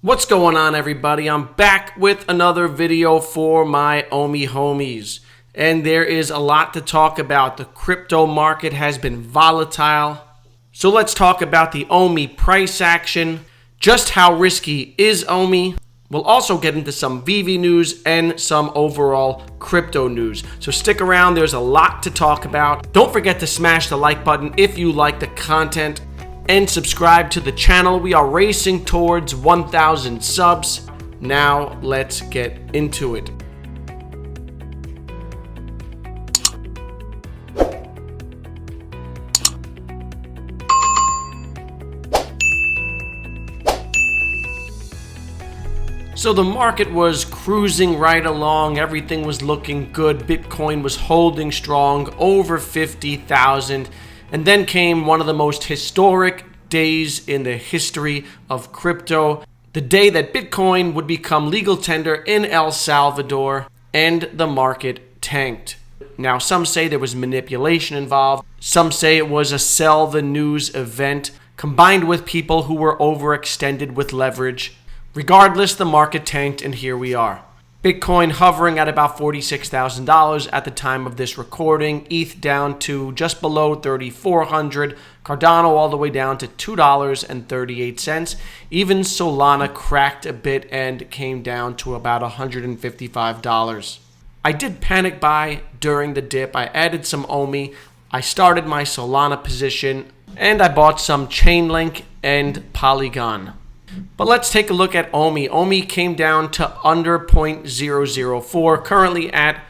What's going on, everybody? I'm back with another video for my Omi homies. And there is a lot to talk about. The crypto market has been volatile. So let's talk about the Omi price action. Just how risky is Omi? We'll also get into some Veve news and some overall crypto news. So stick around, there's a lot to talk about. Don't forget to smash the like button if you like the content. And subscribe to the channel. We are racing towards 1,000 subs. Now let's get into it. So the market was cruising right along. Everything was looking good. Bitcoin was holding strong, over 50,000. And then came one of the most historic days in the history of crypto, the day that Bitcoin would become legal tender in El Salvador, and the market tanked. Now, some say there was manipulation involved. Some say it was a sell the news event combined with people who were overextended with leverage. Regardless, the market tanked, and here we are. Bitcoin hovering at about $46,000 at the time of this recording. ETH down to just below 3,400. Cardano all the way down to $2.38. Even Solana cracked a bit and came down to about $155. I did panic buy during the dip. I added some Omi. I started my Solana position, and I bought some Chainlink and Polygon. But let's take a look at Omi. Omi came down to under 0.004, currently at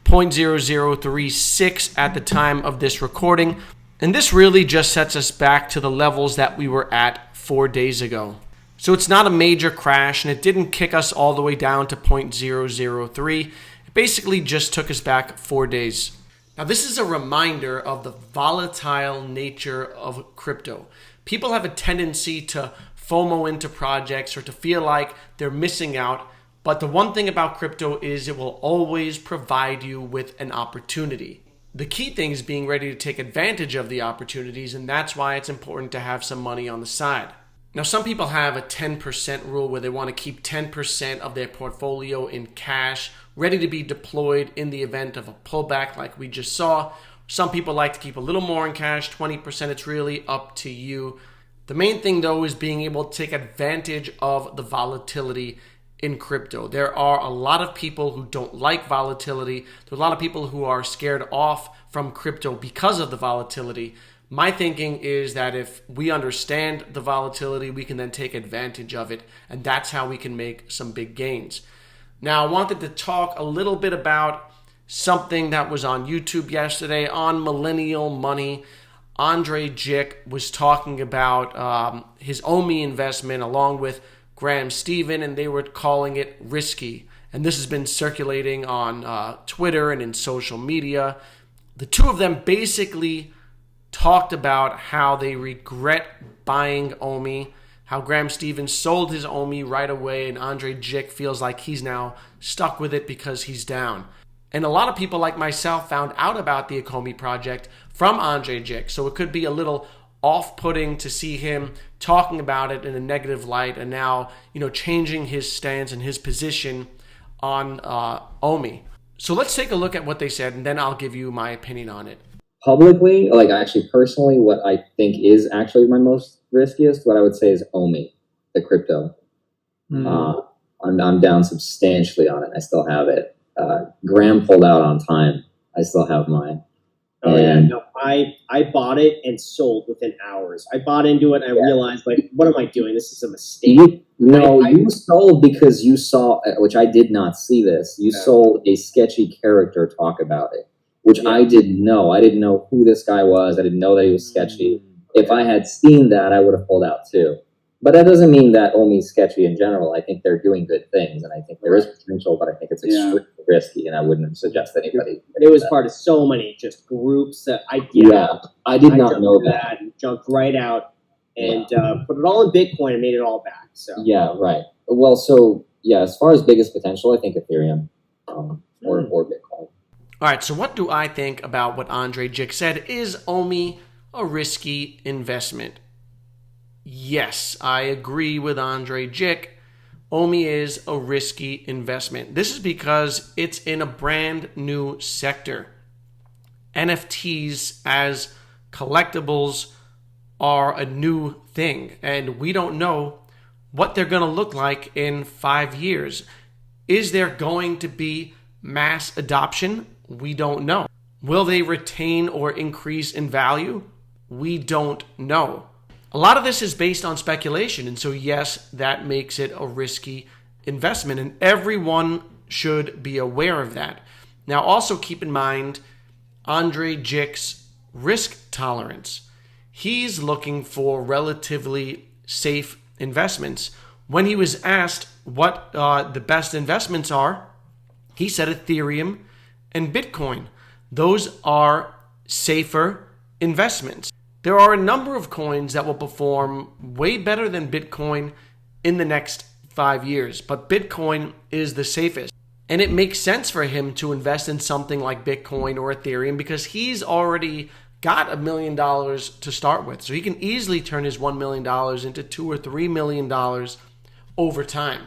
0.0036 at the time of this recording. And this really just sets us back to the levels that we were at 4 days ago. So it's not a major crash, and it didn't kick us all the way down to 0.003. It basically just took us back 4 days. Now, this is a reminder of the volatile nature of crypto. People have a tendency to FOMO into projects or to feel like they're missing out. But the one thing about crypto is it will always provide you with an opportunity. The key thing is being ready to take advantage of the opportunities, and that's why it's important to have some money on the side. Now, some people have a 10% rule where they want to keep 10% of their portfolio in cash, ready to be deployed in the event of a pullback like we just saw. Some people like to keep a little more in cash, 20%. It's really up to you. The main thing, though, is being able to take advantage of the volatility in crypto. There are a lot of people who don't like volatility. There are a lot of people who are scared off from crypto because of the volatility. My thinking is that if we understand the volatility, we can then take advantage of it, and that's how we can make some big gains. Now, I wanted to talk a little bit about something that was on YouTube yesterday on millennial money. Andre Jikh was talking about his Omi investment along with Graham Stephan, and they were calling it risky. And this has been circulating on Twitter and in social media. The two of them basically talked about how they regret buying Omi, how Graham Stephan sold his Omi right away, and Andre Jikh feels like he's now stuck with it because he's down. And a lot of people like myself found out about the Omi project from Andre Jikh. So it could be a little off-putting to see him talking about it in a negative light and now, changing his stance and his position on Omi. So let's take a look at what they said, and then I'll give you my opinion on it. Publicly, actually personally, what I think is actually my most riskiest, what I would say is Omi, the crypto. I'm down substantially on it. I still have it. Graham pulled out on time. I still have mine. Oh yeah, no, I bought it and sold within hours. I bought into it and I realized, what am I doing? This is a mistake. You sold because you saw, which I did not see this. You sold a sketchy character talk about it, which I didn't know. I didn't know who this guy was. I didn't know that he was sketchy. If I had seen that, I would have pulled out too. But that doesn't mean that Omi is sketchy in general. I think they're doing good things, and I think there is potential, but I think it's extremely risky, and I wouldn't suggest anybody. It was part of so many just groups that I did not know that. And jumped right out and put it all in Bitcoin and made it all back. So right. Well, as far as biggest potential, I think Ethereum or Bitcoin. All right, so what do I think about what Andre Jikh said? Is Omi a risky investment? Yes, I agree with Andre Jikh. OMI is a risky investment. This is because it's in a brand new sector. NFTs as collectibles are a new thing, and we don't know what they're going to look like in 5 years. Is there going to be mass adoption? We don't know. Will they retain or increase in value? We don't know. A lot of this is based on speculation, and so yes, that makes it a risky investment, and everyone should be aware of that. Now, also keep in mind Andre Jikh's risk tolerance. He's looking for relatively safe investments. When he was asked what the best investments are, he said Ethereum and Bitcoin. Those are safer investments. There are a number of coins that will perform way better than Bitcoin in the next 5 years, but Bitcoin is the safest. And it makes sense for him to invest in something like Bitcoin or Ethereum because he's already got $1 million to start with. So he can easily turn his $1 million into $2 or $3 million over time.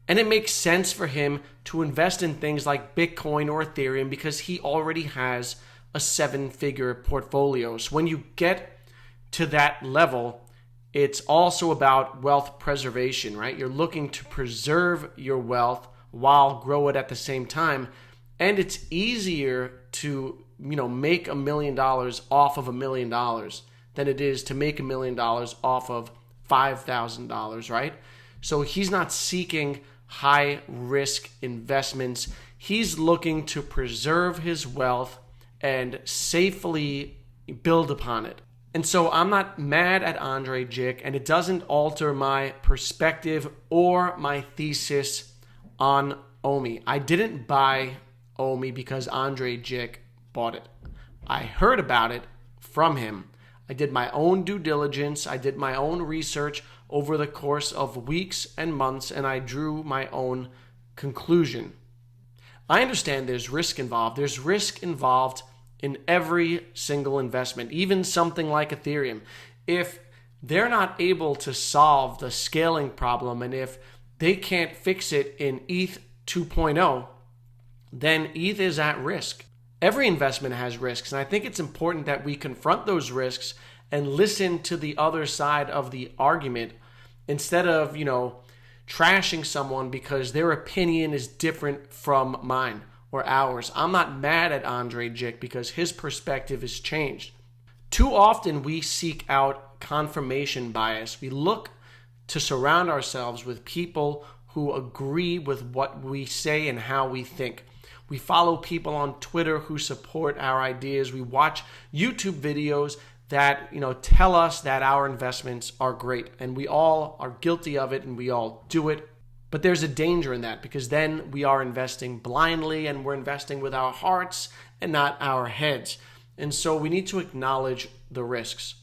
And it makes sense for him to invest in things like Bitcoin or Ethereum because he already has a 7-figure portfolio. So when you get to that level, it's also about wealth preservation, right? You're looking to preserve your wealth while grow it at the same time. And it's easier to, make $1 million off of $1 million than it is to make $1 million off of $5,000, right? So he's not seeking high risk investments. He's looking to preserve his wealth and safely build upon it. And so I'm not mad at Andre Jikh, and it doesn't alter my perspective or my thesis on OMI. I didn't buy OMI because Andre Jikh bought it. I heard about it from him. I did my own due diligence. I did my own research over the course of weeks and months, and I drew my own conclusion. I understand there's risk involved. There's risk involved in every single investment, even something like Ethereum. If they're not able to solve the scaling problem, and if they can't fix it in ETH 2.0, then ETH is at risk. Every investment has risks, and I think it's important that we confront those risks and listen to the other side of the argument instead of, trashing someone because their opinion is different from mine or ours. I'm not mad at Andre Jikh because his perspective has changed. Too often we seek out confirmation bias. We look to surround ourselves with people who agree with what we say and how we think. We follow people on Twitter who support our ideas. We watch YouTube videos that, tell us that our investments are great, and we all are guilty of it and we all do it. But there's a danger in that because then we are investing blindly and we're investing with our hearts and not our heads. And so we need to acknowledge the risks.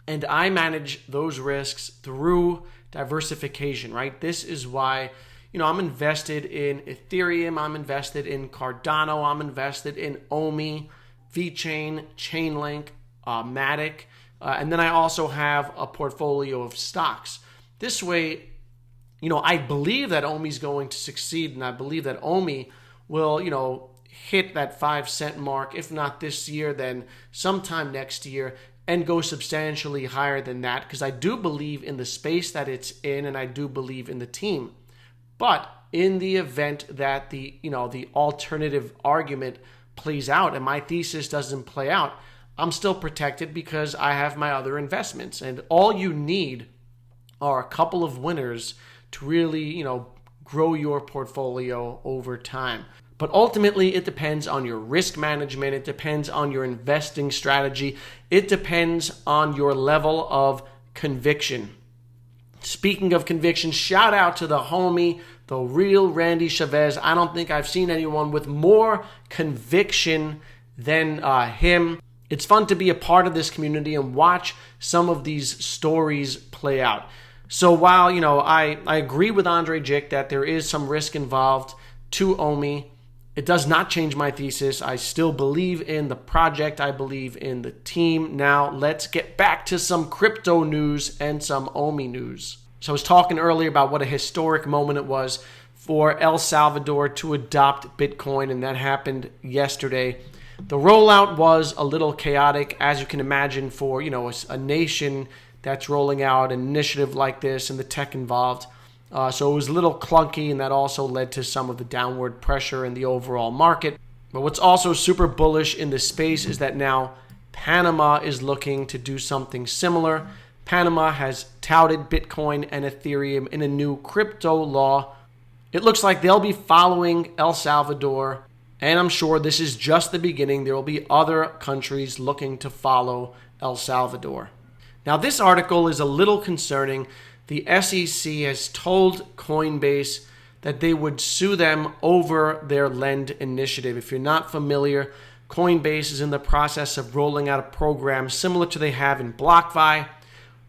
And I manage those risks through diversification, right? This is why, I'm invested in Ethereum, I'm invested in Cardano, I'm invested in OMI, VeChain, Chainlink, Matic, and then I also have a portfolio of stocks. This way, I believe that OMI is going to succeed, and I believe that OMI will, hit that 5 cent mark, if not this year, then sometime next year, and go substantially higher than that, because I do believe in the space that it's in, and I do believe in the team. But in the event that the alternative argument plays out and my thesis doesn't play out, I'm still protected because I have my other investments. And all you need are a couple of winners to really, grow your portfolio over time. But ultimately, it depends on your risk management. It depends on your investing strategy. It depends on your level of conviction. Speaking of conviction, shout out to the homie, the real Randy Chavez. I don't think I've seen anyone with more conviction than him. It's fun to be a part of this community and watch some of these stories play out. So while, I agree with Andre Jikh that there is some risk involved to OMI, it does not change my thesis. I still believe in the project. I believe in the team. Now let's get back to some crypto news and some OMI news. So I was talking earlier about what a historic moment it was for El Salvador to adopt Bitcoin, and that happened yesterday. The rollout was a little chaotic, as you can imagine, for a nation that's rolling out an initiative like this and the tech involved. So it was a little clunky, and that also led to some of the downward pressure in the overall market. But what's also super bullish in this space is that now Panama is looking to do something similar. Panama has touted Bitcoin and Ethereum in a new crypto law. It looks like they'll be following El Salvador, and I'm sure this is just the beginning. There will be other countries looking to follow El Salvador. Now, this article is a little concerning. The SEC has told Coinbase that they would sue them over their Lend initiative. If you're not familiar, Coinbase is in the process of rolling out a program similar to they have in BlockFi,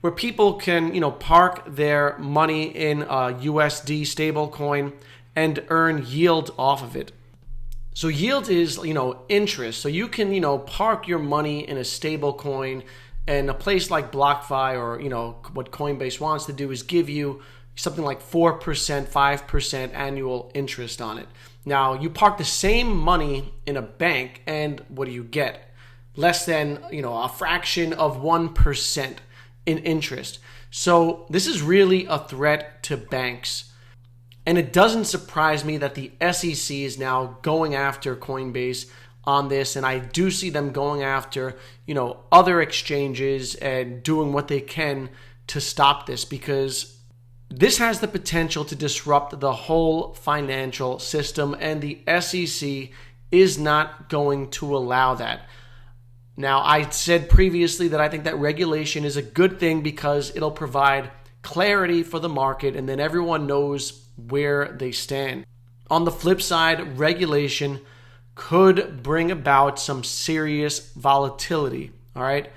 where people can, park their money in a USD stablecoin and earn yield off of it. So yield is, interest. So you can, park your money in a stablecoin, and a place like BlockFi or, what Coinbase wants to do is give you something like 4%, 5% annual interest on it. Now, you park the same money in a bank, and what do you get? Less than, a fraction of 1% in interest. So this is really a threat to banks. And it doesn't surprise me that the SEC is now going after Coinbase on this, and I do see them going after, other exchanges and doing what they can to stop this, because this has the potential to disrupt the whole financial system, and the SEC is not going to allow that. Now, I said previously that I think that regulation is a good thing because it'll provide clarity for the market, and then everyone knows where they stand. On the flip side, regulation could bring about some serious volatility, all right?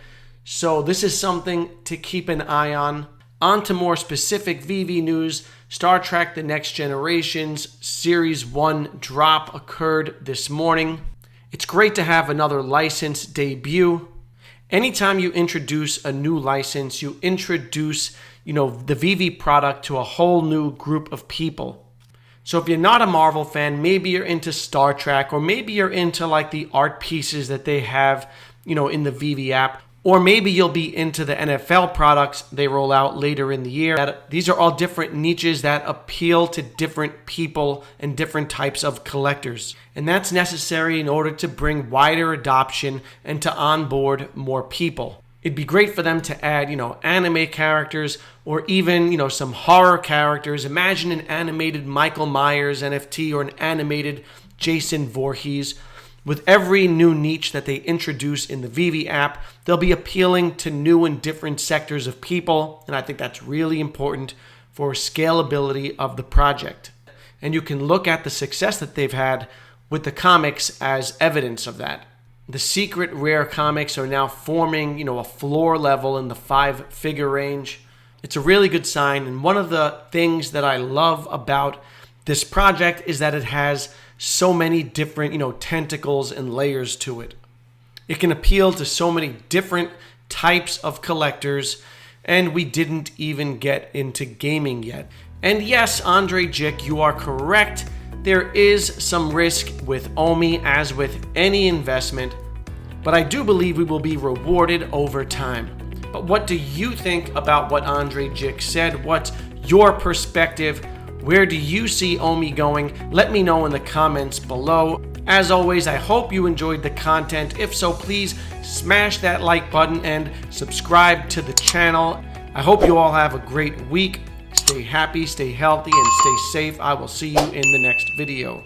So this is something to keep an eye on. On to more specific Veve news. Star Trek The Next Generation's Series 1 drop occurred this morning. It's great to have another license debut. Anytime you introduce a new license, you introduce, the Veve product to a whole new group of people. So if you're not a Marvel fan, maybe you're into Star Trek, or maybe you're into like the art pieces that they have, in the Veve app, or maybe you'll be into the NFL products they roll out later in the year. These are all different niches that appeal to different people and different types of collectors. And that's necessary in order to bring wider adoption and to onboard more people. It'd be great for them to add, anime characters, or even, some horror characters. Imagine an animated Michael Myers NFT or an animated Jason Voorhees. With every new niche that they introduce in the Veve app, they'll be appealing to new and different sectors of people, and I think that's really important for scalability of the project. And you can look at the success that they've had with the comics as evidence of that. The secret rare comics are now forming, a floor level in the 5-figure range. It's a really good sign, and one of the things that I love about this project is that it has so many different, tentacles and layers to it. It can appeal to so many different types of collectors, and we didn't even get into gaming yet. And yes, Andre Jikh, you are correct. There is some risk with OMI, as with any investment, but I do believe we will be rewarded over time. But what do you think about what Andre Jikh said? What's your perspective? Where do you see OMI going? Let me know in the comments below. As always, I hope you enjoyed the content. If so, please smash that like button and subscribe to the channel. I hope you all have a great week. Stay happy, stay healthy, and stay safe. I will see you in the next video.